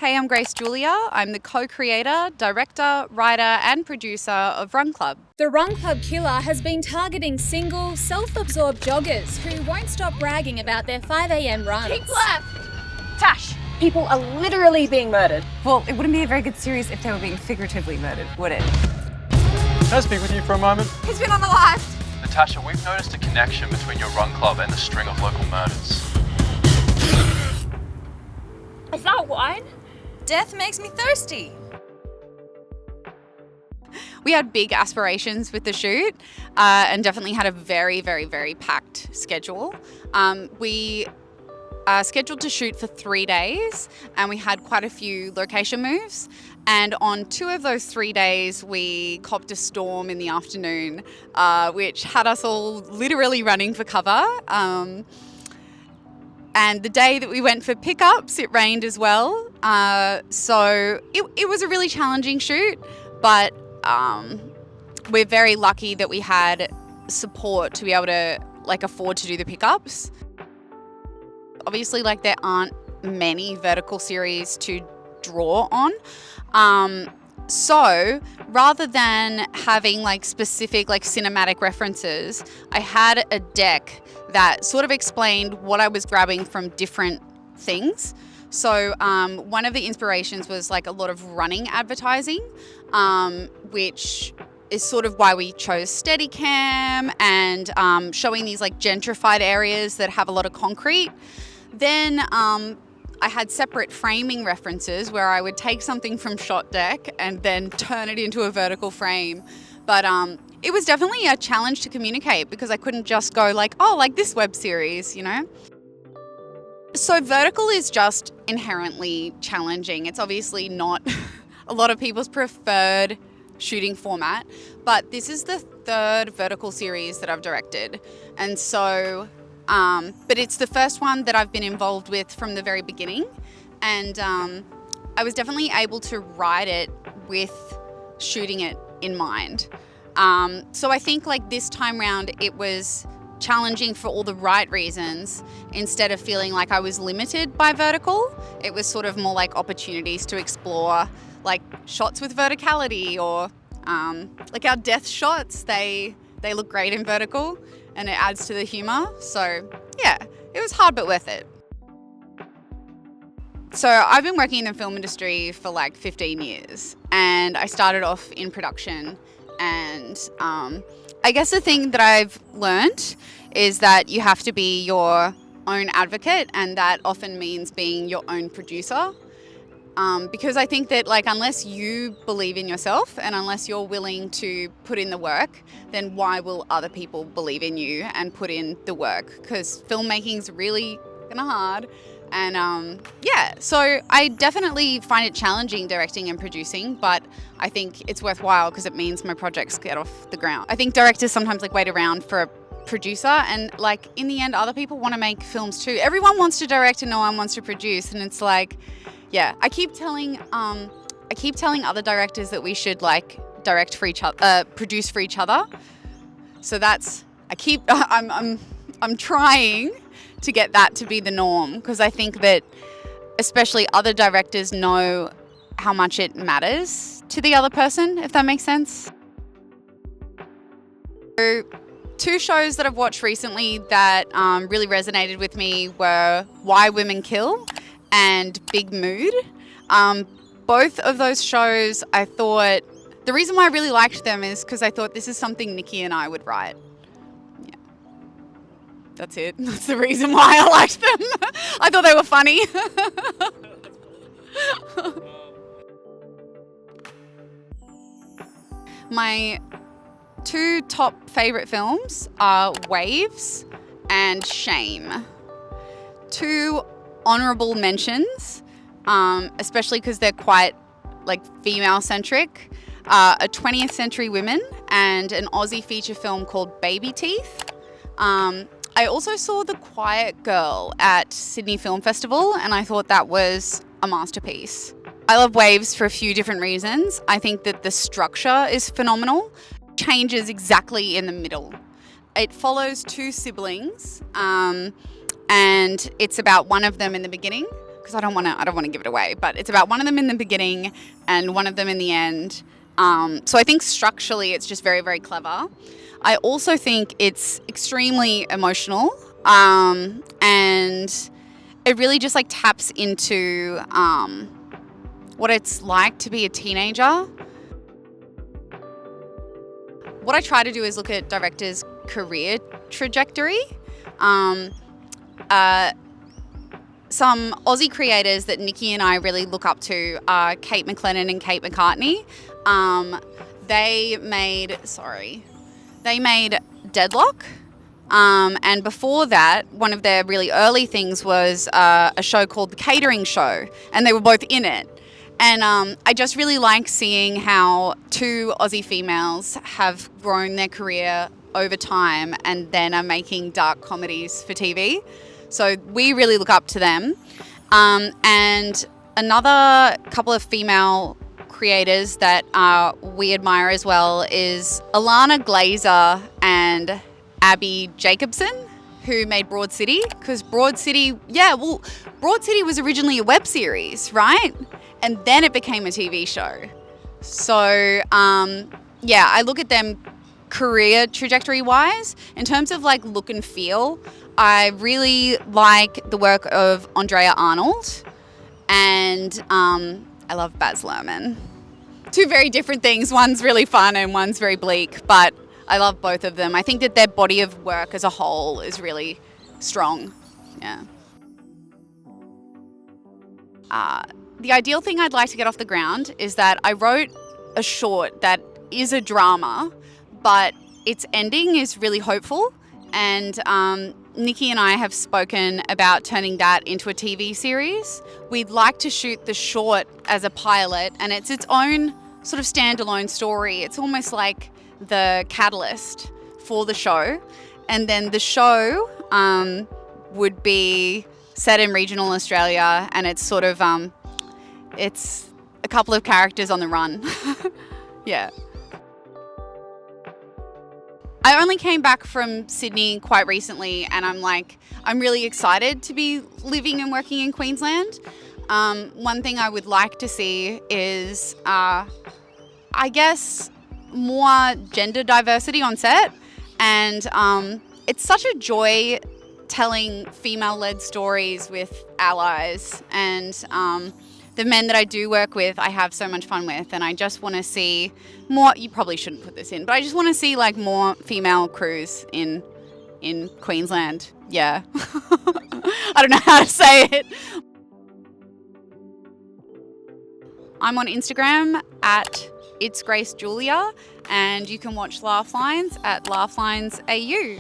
Hey, I'm Grace Julia. I'm the co-creator, director, writer and producer of Run Club. The Run Club killer has been targeting single, self-absorbed joggers who won't stop bragging about their 5 a.m. runs. Keep left! Tash! People are literally being murdered. Well, it wouldn't be a very good series if they were being figuratively murdered, would it? Can I speak with you for a moment? He's been on the left! Natasha, we've noticed a connection between your Run Club and the string of local murders. Is that wine? Death makes me thirsty. We had big aspirations with the shoot and definitely had a very, very, very packed schedule. We scheduled to shoot for 3 days and we had quite a few location moves. And on 2 of those 3 days, we copped a storm in the afternoon, which had us all literally running for cover. And the day that we went for pickups, it rained as well. So it was a really challenging shoot, but we're very lucky that we had support to be able to afford to do the pickups. Obviously, there aren't many vertical series to draw on. So rather than having specific cinematic references, I had a deck that sort of explained what I was grabbing from different things. So one of the inspirations was a lot of running advertising, which is sort of why we chose Steadicam and showing these gentrified areas that have a lot of concrete. Then I had separate framing references where I would take something from Shot Deck and then turn it into a vertical frame. But it was definitely a challenge to communicate because I couldn't just go this web series, So vertical is just inherently challenging. It's obviously not a lot of people's preferred shooting format, but this is the 3rd vertical series that I've directed. And so but it's the first one that I've been involved with from the very beginning. And I was definitely able to write it with shooting it in mind. So I think this time round, it was challenging for all the right reasons. Instead of feeling like I was limited by vertical, it was sort of more opportunities to explore shots with verticality or our death shots. They look great in vertical. And it adds to the humour. So yeah, it was hard but worth it. So I've been working in the film industry for 15 years and I started off in production. And I guess the thing that I've learned is that you have to be your own advocate, and that often means being your own producer. Because I think that unless you believe in yourself and unless you're willing to put in the work, then why will other people believe in you and put in the work? Because filmmaking's really kind of hard. And so I definitely find it challenging directing and producing, but I think it's worthwhile because it means my projects get off the ground. I think directors sometimes wait around for a producer, and in the end, other people want to make films too. Everyone wants to direct and no one wants to produce, and it's yeah, I keep telling other directors that we should direct for each other, produce for each other. So I'm trying to get that to be the norm, because I think that especially other directors know how much it matters to the other person, if that makes sense. So 2 shows that I've watched recently that really resonated with me were Why Women Kill and Big Mood. Both of those shows, I thought, the reason why I really liked them is because I thought this is something Nikki and I would write. Yeah. That's it. That's the reason why I liked them. I thought they were funny. My 2 top favourite films are Waves and Shame. 2 honourable mentions, especially because they're quite female-centric, A 20th Century Women and an Aussie feature film called Baby Teeth. I also saw The Quiet Girl at Sydney Film Festival and I thought that was a masterpiece. I love Waves for a few different reasons. I think that the structure is phenomenal. Changes exactly in the middle. It follows 2 siblings, and it's about one of them in the beginning because I don't want to give it away, but it's about one of them in the beginning and one of them in the end. So I think structurally it's just very, very clever. I also think it's extremely emotional, and it really just like taps into what it's like to be a teenager. What I try to do is look at directors' career trajectory. Some Aussie creators that Nikki and I really look up to are Kate McLennan and Kate McCartney. They made Deadlock. And before that, one of their really early things was a show called The Catering Show, and they were both in it. And I just really like seeing how two Aussie females have grown their career over time and then are making dark comedies for TV. So we really look up to them. And another couple of female creators that we admire as well is Alana Glazer and Abby Jacobson, who made Broad City. Because Broad City was originally a web series, right? And then it became a TV show. So, I look at them career trajectory-wise. In terms of like look and feel, I really like the work of Andrea Arnold, and I love Baz Luhrmann. Two very different things. One's really fun and one's very bleak, but I love both of them. I think that their body of work as a whole is really strong. Yeah. The ideal thing I'd like to get off the ground is that I wrote a short that is a drama, but its ending is really hopeful. And Nikki and I have spoken about turning that into a TV series. We'd like to shoot the short as a pilot, and it's its own sort of standalone story. It's almost like the catalyst for the show. And then the show would be set in regional Australia, and it's sort of it's a couple of characters on the run. Yeah. I only came back from Sydney quite recently, and I'm really excited to be living and working in Queensland. One thing I would like to see is, I guess, more gender diversity on set. And it's such a joy telling female-led stories with allies, and the men that I do work with, I have so much fun with, and I just want to see more. You probably shouldn't put this in, but I just want to see like more female crews in Queensland. Yeah. I don't know how to say it. I'm on Instagram at It's Grace Julia, and you can watch Laugh Lines at Laugh Lines AU.